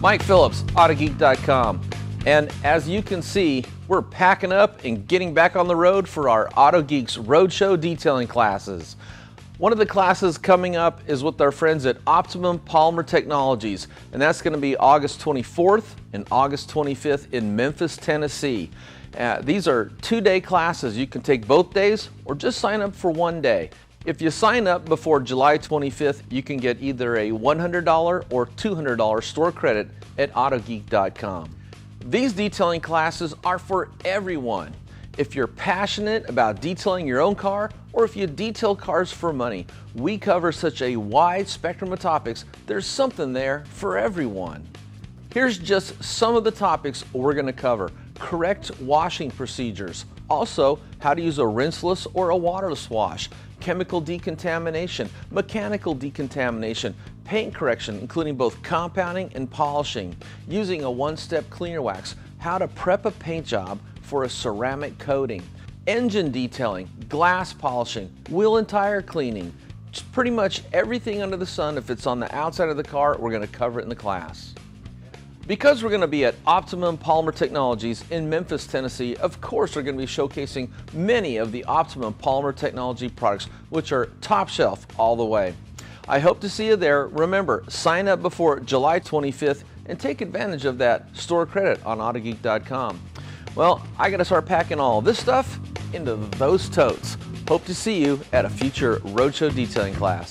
Mike Phillips, Autogeek.com. And as you can see, we're packing up and getting back on the road for our Autogeeks Roadshow detailing classes. One of the classes coming up is with our friends at Optimum Polymer Technologies, and that's going to be August 24th and August 25th in Memphis, Tennessee. These are two-day classes. You can take both days or just sign up for one day. If you sign up before July 25th, you can get either a $100 or $200 store credit at Autogeek.com. These detailing classes are for everyone. If you're passionate about detailing your own car, or if you detail cars for money, we cover such a wide spectrum of topics, there's something there for everyone. Here's just some of the topics we're going to cover. Correct washing procedures. Also, how to use a rinseless or a waterless wash. Chemical decontamination, mechanical decontamination, paint correction, including both compounding and polishing, using a one-step cleaner wax, how to prep a paint job for a ceramic coating, engine detailing, glass polishing, wheel and tire cleaning. Just pretty much everything under the sun. If it's on the outside of the car, we're going to cover it in the class. Because we're going to be at Optimum Polymer Technologies in Memphis, Tennessee, of course we're going to be showcasing many of the Optimum Polymer Technology products, which are top shelf all the way. I hope to see you there. Remember, sign up before July 25th and take advantage of that store credit on Autogeek.com. Well, I got to start packing all this stuff into those totes. Hope to see you at a future Roadshow detailing class.